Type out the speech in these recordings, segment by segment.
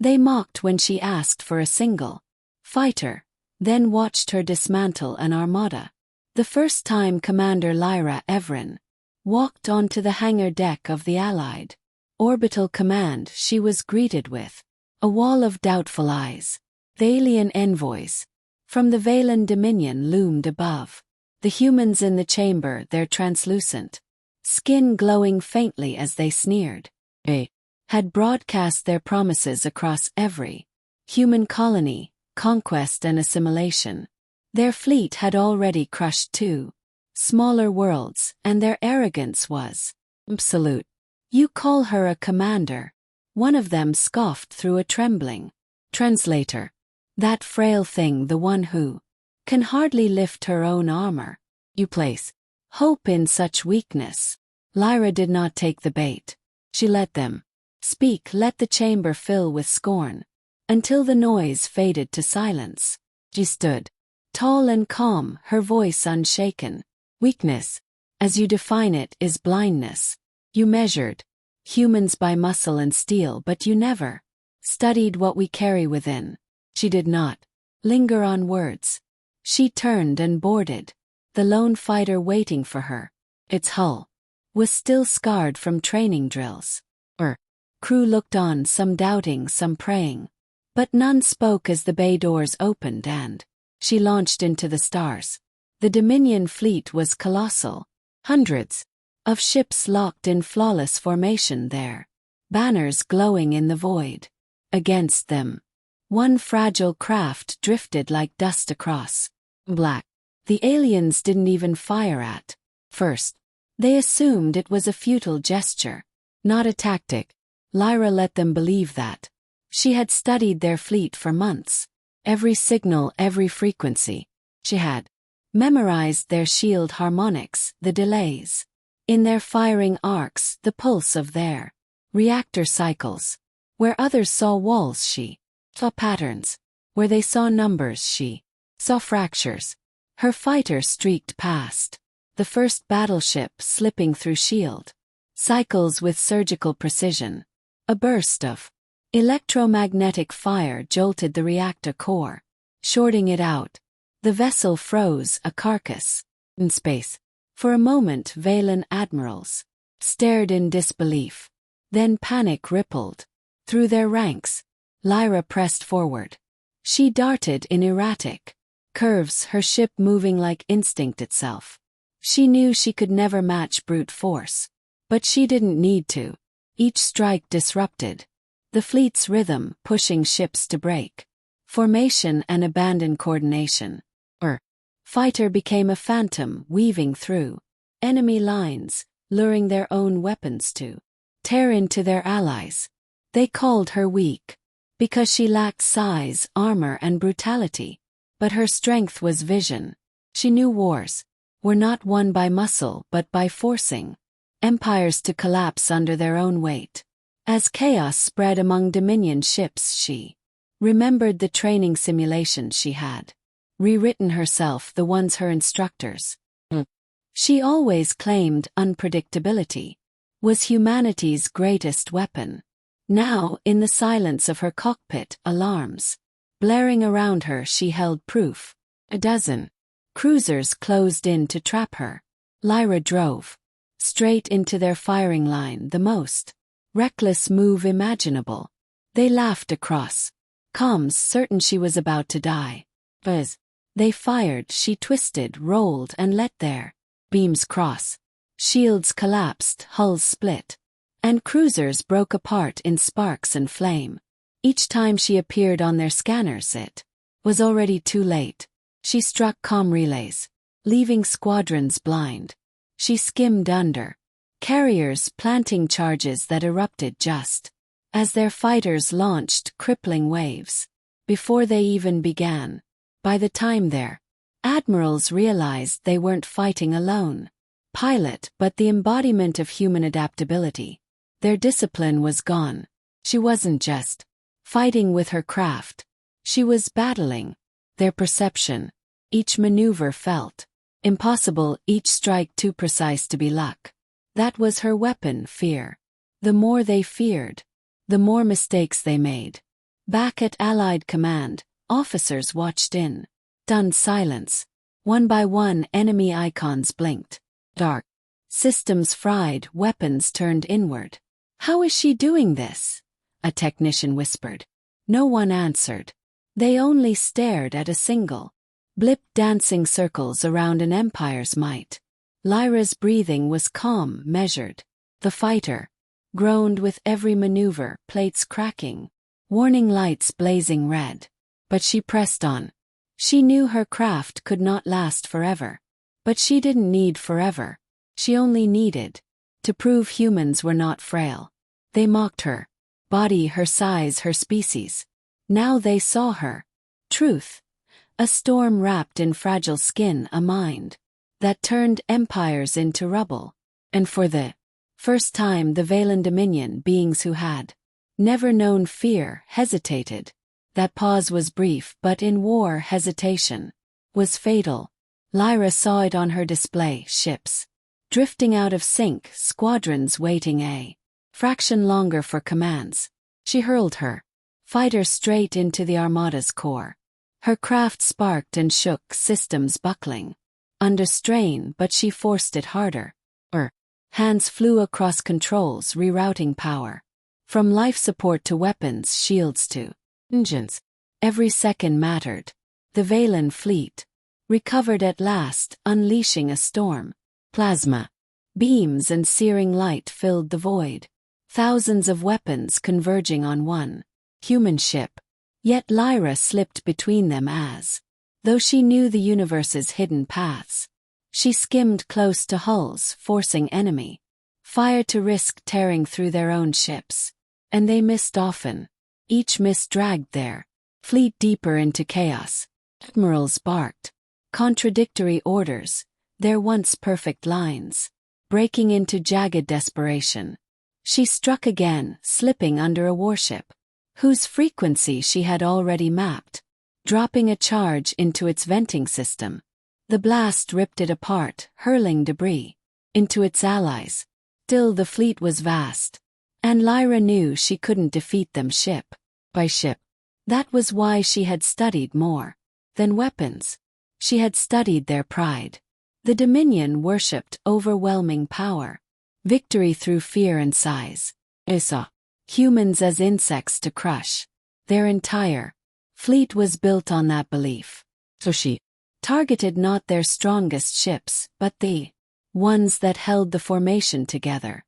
They mocked when she asked for a single fighter, then watched her dismantle an armada. The first time Commander Lyra Everin walked onto the hangar deck of the Allied Orbital Command, she was greeted with a wall of doubtful eyes. The alien envoys from the Valen Dominion loomed above. The humans in the chamber, their translucent skin glowing faintly as they sneered, had broadcast their promises across every human colony, conquest and assimilation. Their fleet had already crushed 2 smaller worlds, and their arrogance was absolute. "You call her a commander?" one of them scoffed through a trembling translator. "That frail thing, the one who can hardly lift her own armor. You place hope in such weakness." Lyra did not take the bait. She let them speak, let the chamber fill with scorn, until the noise faded to silence. She stood, tall and calm, her voice unshaken. "Weakness, as you define it, is blindness. You measured humans by muscle and steel, but you never studied what we carry within." She did not linger on words. She turned and boarded the lone fighter waiting for her. Its hull was still scarred from training drills. Her crew looked on, some doubting, some praying. But none spoke as the bay doors opened and she launched into the stars. The Dominion fleet was colossal. Hundreds of ships locked in flawless formation there, banners glowing in the void. Against them, one fragile craft drifted like dust across black. The aliens didn't even fire at first. They assumed it was a futile gesture, not a tactic. Lyra let them believe that. She had studied their fleet for months. Every signal, every frequency. She had memorized their shield harmonics, the delays in their firing arcs, the pulse of their reactor cycles. Where others saw walls, she saw patterns. Where they saw numbers, she saw fractures. Her fighter streaked past the first battleship, slipping through shield cycles with surgical precision. A burst of electromagnetic fire jolted the reactor core, shorting it out. The vessel froze, a carcass in space. For a moment, Valen admirals stared in disbelief. Then panic rippled through their ranks. Lyra pressed forward. She darted in erratic curves, her ship moving like instinct itself. She knew she could never match brute force. But she didn't need to. Each strike disrupted the fleet's rhythm, pushing ships to break formation and abandon coordination. Her fighter became a phantom, weaving through enemy lines, luring their own weapons to tear into their allies. They called her weak because she lacked size, armor, and brutality. But her strength was vision. She knew wars were not won by muscle but by forcing empires to collapse under their own weight. As chaos spread among Dominion ships, she remembered the training simulations she had rewritten herself, the ones her instructors. She always claimed unpredictability was humanity's greatest weapon. Now, in the silence of her cockpit, alarms blaring around her, she held proof. A dozen cruisers closed in to trap her. Lyra drove straight into their firing line, the most reckless move imaginable. They laughed across comms, certain she was about to die. As they fired, she twisted, rolled, and let their beams cross. Shields collapsed, hulls split, and cruisers broke apart in sparks and flame. Each time she appeared on their scanners, it was already too late. She struck comm relays, leaving squadrons blind. She skimmed under carriers, planting charges that erupted just as their fighters launched crippling waves. Before they even began, by the time their admirals realized they weren't fighting alone pilot, but the embodiment of human adaptability. Their discipline was gone. She wasn't just fighting with her craft. She was battling their perception. Each maneuver felt impossible, each strike too precise to be luck. That was her weapon, fear. The more they feared, the more mistakes they made. Back at Allied Command, officers watched in stunned silence. One by one, enemy icons blinked. Dark. Systems fried, weapons turned inward. "How is she doing this?" a technician whispered. No one answered. They only stared at a single blip dancing circles around an empire's might. Lyra's breathing was calm, measured. The fighter groaned with every maneuver, plates cracking, warning lights blazing red. But she pressed on. She knew her craft could not last forever. But she didn't need forever. She only needed to prove humans were not frail. They mocked her body, her size, her species. Now they saw her truth. A storm wrapped in fragile skin, a mind that turned empires into rubble. And for the first time, the Valen Dominion, beings who had never known fear, hesitated. That pause was brief, but in war, hesitation was fatal. Lyra saw it on her display, ships drifting out of sync, squadrons waiting a fraction longer for commands. She hurled her fighter straight into the Armada's core. Her craft sparked and shook, systems buckling under strain, but she forced it harder. Her hands flew across controls, rerouting power from life support to weapons, shields to engines. Every second mattered. The Valen fleet recovered at last, unleashing a storm. Plasma beams and searing light filled the void. Thousands of weapons converging on one human ship. Yet Lyra slipped between them as though she knew the universe's hidden paths. She skimmed close to hulls, forcing enemy fire to risk tearing through their own ships. And they missed often. Each miss dragged their fleet deeper into chaos. Admirals barked contradictory orders, their once perfect lines breaking into jagged desperation. She struck again, slipping under a warship whose frequency she had already mapped, dropping a charge into its venting system. The blast ripped it apart, hurling debris into its allies. Still, the fleet was vast, and Lyra knew she couldn't defeat them ship by ship. That was why she had studied more than weapons. She had studied their pride. The Dominion worshipped overwhelming power, victory through fear and size. They saw humans as insects to crush. Their entire fleet was built on that belief. So she targeted not their strongest ships, but the ones that held the formation together.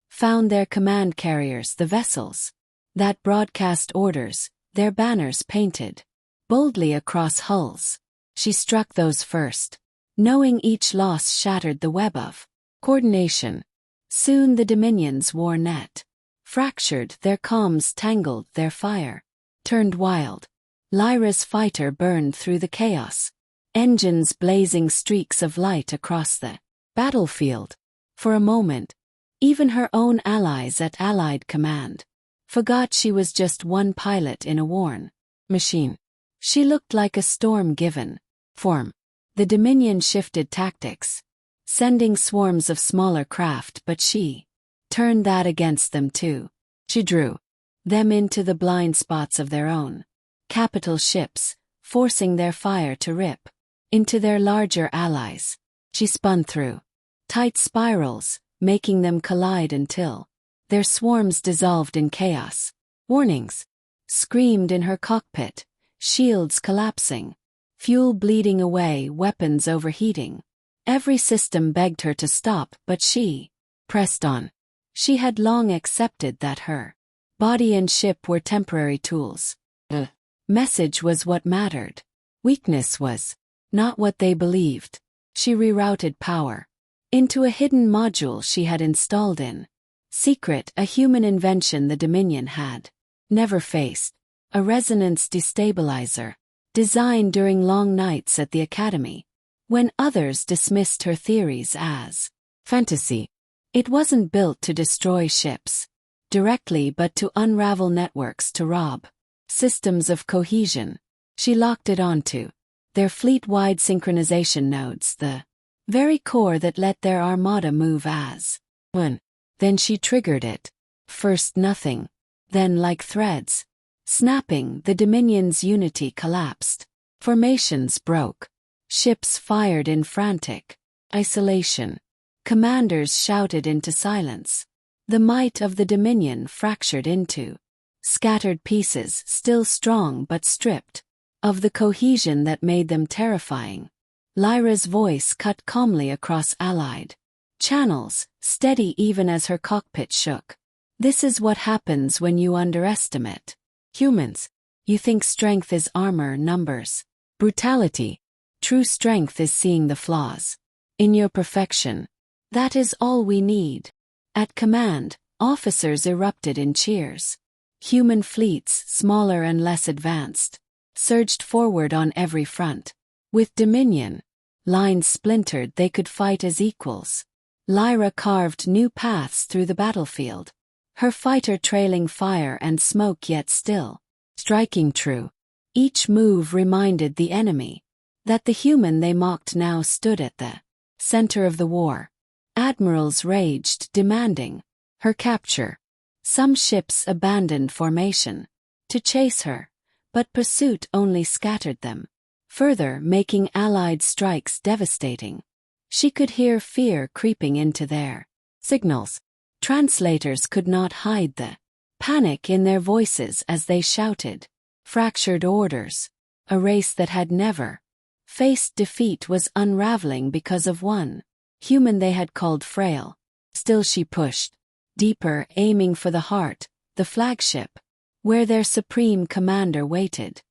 Found their command carriers, the vessels that broadcast orders, their banners painted boldly across hulls. She struck those first, knowing each loss shattered the web of coordination. Soon the Dominion's war net fractured, their comms tangled, their fire turned wild. Lyra's fighter burned through the chaos, engines blazing streaks of light across the battlefield. For a moment, even her own allies at Allied Command forgot she was just one pilot in a worn machine. She looked like a storm given form. The Dominion shifted tactics, sending swarms of smaller craft, but she turned that against them too. She drew them into the blind spots of their own capital ships, forcing their fire to rip into their larger allies. She spun through tight spirals, making them collide until their swarms dissolved in chaos. Warnings screamed in her cockpit, shields collapsing, fuel bleeding away, weapons overheating. Every system begged her to stop, but she pressed on. She had long accepted that her body and ship were temporary tools. The message was what mattered. Weakness was not what they believed. She rerouted power into a hidden module she had installed in secret, a human invention the Dominion had never faced. A resonance destabilizer, designed during long nights at the Academy, when others dismissed her theories as fantasy. It wasn't built to destroy ships directly, but to unravel networks, to rob systems of cohesion. She locked it onto their fleet-wide synchronization nodes, the very core that let their armada move as one. Then she triggered it. First nothing, then like threads Snapping, the Dominion's unity collapsed. Formations broke. Ships fired in frantic isolation. Commanders shouted into silence. The might of the Dominion fractured into scattered pieces, still strong but stripped of the cohesion that made them terrifying. Lyra's voice cut calmly across allied channels, steady even as her cockpit shook. This is what happens when you underestimate humans. You think strength is armor, numbers, brutality. True strength is seeing the flaws in your perfection. That is all we need. At command, officers erupted in cheers. Human fleets, smaller and less advanced, surged forward on every front. With Dominion lines splintered, they could fight as equals. Lyra carved new paths through the battlefield, her fighter trailing fire and smoke yet still striking true. Each move reminded the enemy that the human they mocked now stood at the center of the war. Admirals raged, demanding her capture. Some ships abandoned formation to chase her, but pursuit only scattered them, further making Allied strikes devastating. She could hear fear creeping into their signals. Translators could not hide the panic in their voices as they shouted fractured orders. A race that had never faced defeat was unraveling because of one human they had called frail. Still she pushed deeper, aiming for the heart, the flagship, where their supreme commander waited.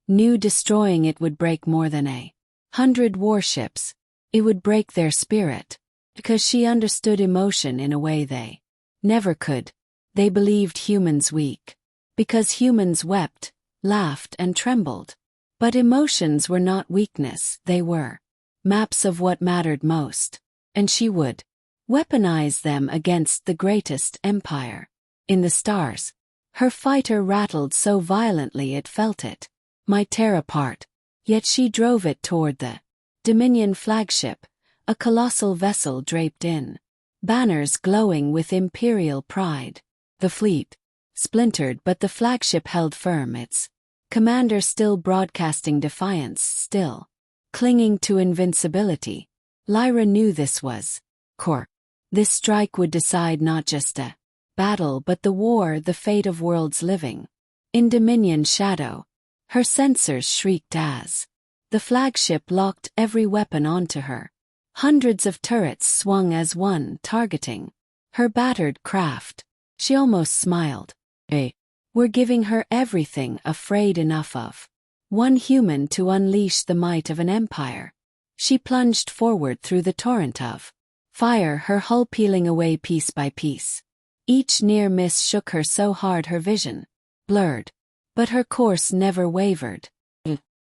Knew destroying it would break more than 100 warships. It would break their spirit, because she understood emotion in a way they never could. They believed humans weak, because humans wept, laughed and trembled. But emotions were not weakness, they were maps of what mattered most, and she would weaponize them against the greatest empire. In the stars, her fighter rattled so violently it felt it might tear apart, yet she drove it toward the Dominion flagship, a colossal vessel draped in banners glowing with imperial pride. The fleet splintered, but the flagship held firm, its commander still broadcasting defiance, still clinging to invincibility. Lyra knew this was core. This strike would decide not just a battle but the war, the fate of worlds living in Dominion shadow. Her sensors shrieked as the flagship locked every weapon onto her. Hundreds of turrets swung as one, targeting her battered craft. She almost smiled. We're giving her everything, afraid enough of one human to unleash the might of an empire. She plunged forward through the torrent of fire, her hull peeling away piece by piece. Each near miss shook her so hard her vision blurred, but her course never wavered.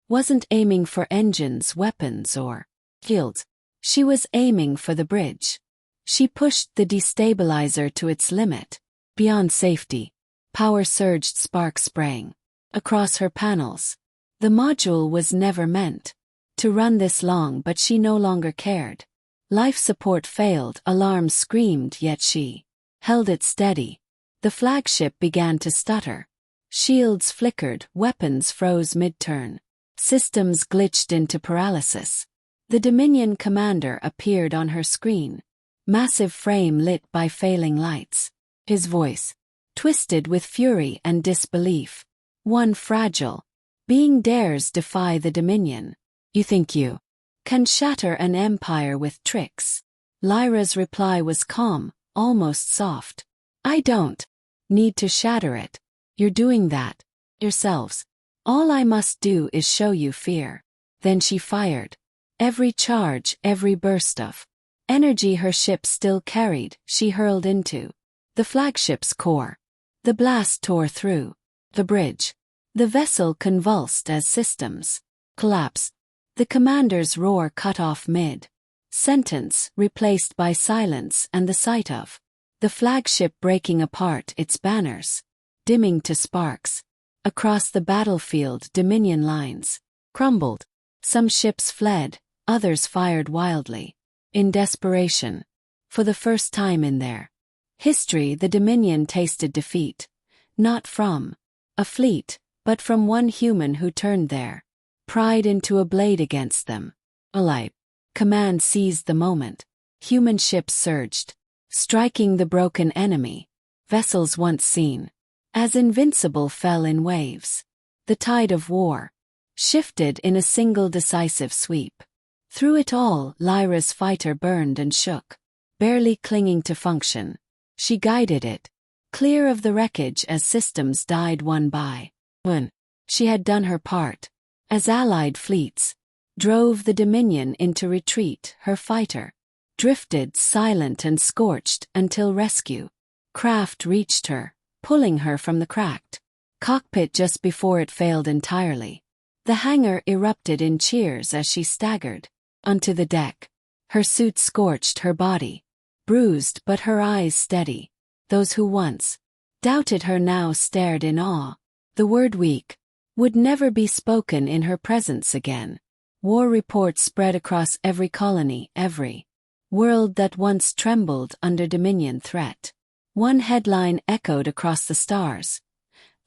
Wasn't aiming for engines, weapons, or shields. She was aiming for the bridge. She pushed the destabilizer to its limit. Beyond safety, power surged, sparks sprang across her panels. The module was never meant to run this long, but she no longer cared. Life support failed, alarms screamed, yet she held it steady. The flagship began to stutter. Shields flickered, weapons froze mid-turn. Systems glitched into paralysis. The Dominion commander appeared on her screen, massive frame lit by failing lights. His voice twisted with fury and disbelief. One fragile being dares defy the Dominion. You think you can shatter an empire with tricks? Lyra's reply was calm, almost soft. I don't need to shatter it. You're doing that yourselves. All I must do is show you fear. Then she fired. Every charge, every burst of energy her ship still carried, she hurled into the flagship's core. The blast tore through the bridge. The vessel convulsed as systems collapsed. The commander's roar cut off mid-sentence, replaced by silence and the sight of the flagship breaking apart, its banners dimming to sparks. Across the battlefield, Dominion lines crumbled. Some ships fled, others fired wildly. In desperation, for the first time in their history, the Dominion tasted defeat. Not from A fleet, but from one human who turned their pride into a blade against them. Alive. Command seized the moment. Human ships surged, striking the broken enemy. Vessels once seen as invincible fell in waves. The tide of war shifted in a single decisive sweep. Through it all, Lyra's fighter burned and shook, barely clinging to function. She guided it clear of the wreckage as systems died one by one. She had done her part. As allied fleets drove the Dominion into retreat, her fighter drifted silent and scorched until rescue craft reached her, pulling her from the cracked cockpit just before it failed entirely. The hangar erupted in cheers as she staggered onto the deck. Her suit scorched, her body bruised, but her eyes steady. Those who once doubted her now stared in awe. The word weak would never be spoken in her presence again. War reports spread across every colony, every world that once trembled under Dominion threat. One headline echoed across the stars.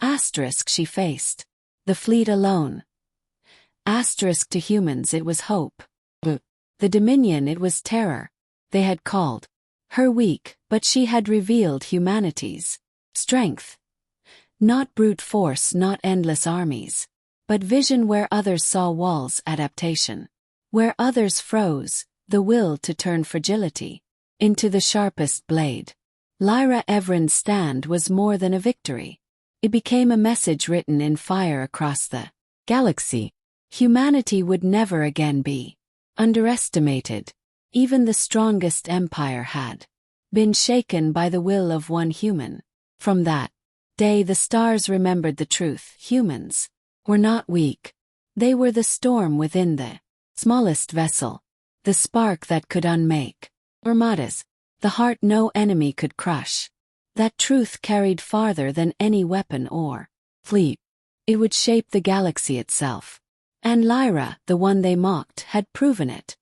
Asterisk, she faced the fleet alone. Asterisk, to humans it was hope. The Dominion, it was terror. They had called her weak, but she had revealed humanity's strength. Not brute force, not endless armies, but vision where others saw walls, adaptation. Where others froze, the will to turn fragility into the sharpest blade. Lyra Evren's stand was more than a victory. It became a message written in fire across the galaxy. Humanity would never again be underestimated. Even the strongest empire had been shaken by the will of one human. From that day the stars remembered the truth. Humans were not weak. They were the storm within the smallest vessel, the spark that could unmake armadas, the heart no enemy could crush. That truth carried farther than any weapon or fleet. It would shape the galaxy itself. And Lyra, the one they mocked, had proven it.